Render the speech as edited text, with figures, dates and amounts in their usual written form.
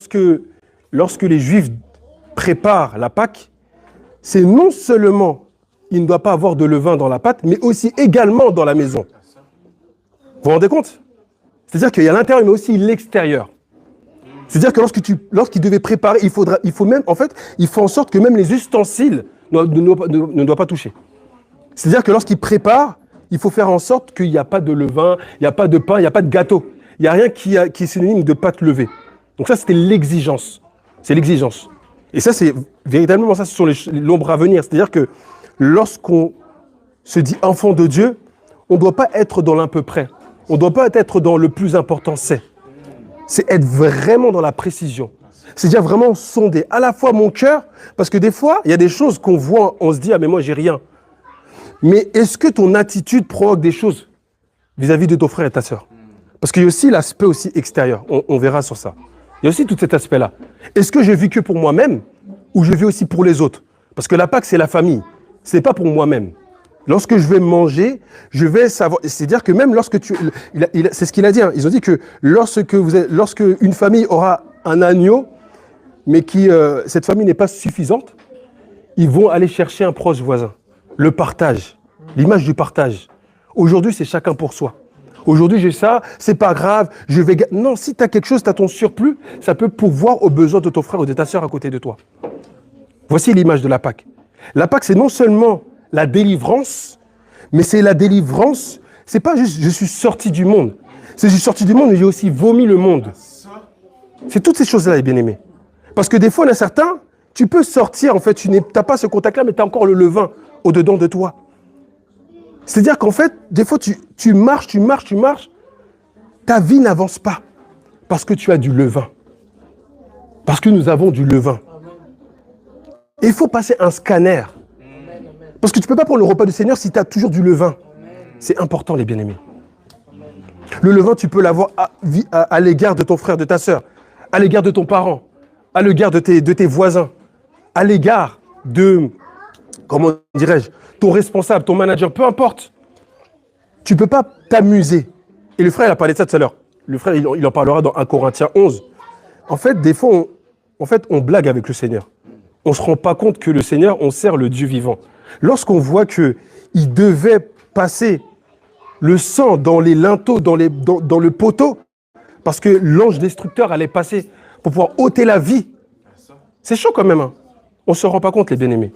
que lorsque les Juifs préparent la Pâque, c'est non seulement il ne doit pas avoir de levain dans la pâte, mais aussi également dans la maison. Vous vous rendez compte? C'est-à-dire qu'il y a l'intérieur, mais aussi l'extérieur. C'est-à-dire que lorsqu'il devait préparer, il faut en sorte que même les ustensiles ne doivent pas toucher. C'est-à-dire que lorsqu'il prépare, il faut faire en sorte qu'il n'y a pas de levain, il n'y a pas de pain, il n'y a pas de gâteau. Il n'y a rien qui est synonyme de pâte levée. Donc ça, c'était l'exigence. C'est l'exigence. Et ça, c'est véritablement ça, ce sont l'ombre à venir. C'est-à-dire que lorsqu'on se dit enfant de Dieu, on ne doit pas être dans l'à peu près. On ne doit pas être dans le plus important c'est. C'est être vraiment dans la précision. C'est-à-dire vraiment sonder à la fois mon cœur, parce que des fois, il y a des choses qu'on voit, on se dit, ah mais moi j'ai rien. Mais est-ce que ton attitude provoque des choses vis-à-vis de ton frère et ta sœur? Parce qu'il y a aussi l'aspect aussi extérieur, on verra sur ça. Il y a aussi tout cet aspect-là. Est-ce que je vis que pour moi-même ou je vis aussi pour les autres? Parce que la Pâque, c'est la famille. Ce n'est pas pour moi-même. Lorsque je vais manger, je vais savoir. C'est-à-dire que même lorsque c'est ce qu'il a dit. Hein, ils ont dit que lorsque une famille aura un agneau, mais cette famille n'est pas suffisante, ils vont aller chercher un proche voisin. Le partage, l'image du partage. Aujourd'hui, c'est chacun pour soi. Aujourd'hui, j'ai ça, c'est pas grave, je vais... Non, si tu as quelque chose, tu as ton surplus, ça peut pourvoir aux besoins de ton frère ou de ta sœur à côté de toi. Voici l'image de la Pâque. La Pâque, c'est non seulement la délivrance, mais c'est la délivrance, c'est pas juste je suis sorti du monde. C'est je suis sorti du monde, mais j'ai aussi vomi le monde. C'est toutes ces choses-là, les bien-aimés. Parce que des fois, il y en a certains, tu peux sortir, en fait, tu n'as pas ce contact-là, mais tu as encore le levain au-dedans de toi. C'est-à-dire qu'en fait, des fois, tu marches, ta vie n'avance pas parce que tu as du levain. Parce que nous avons du levain. Et il faut passer un scanner. Parce que tu ne peux pas prendre le repas du Seigneur si tu as toujours du levain. C'est important, les bien-aimés. Le levain, tu peux l'avoir à l'égard de ton frère, de ta sœur, à l'égard de ton parent, à l'égard de tes voisins, à l'égard de, comment dirais-je, ton responsable, ton manager, peu importe. Tu ne peux pas t'amuser. Et le frère, il a parlé de ça tout à l'heure. Le frère, il en parlera dans 1 Corinthiens 11. En fait, des fois, on blague avec le Seigneur. On ne se rend pas compte que le Seigneur, on sert le Dieu vivant. Lorsqu'on voit qu'il devait passer le sang dans les linteaux, dans le poteau, parce que l'ange destructeur allait passer pour pouvoir ôter la vie, c'est chaud quand même. Hein. On ne se rend pas compte, les bien-aimés.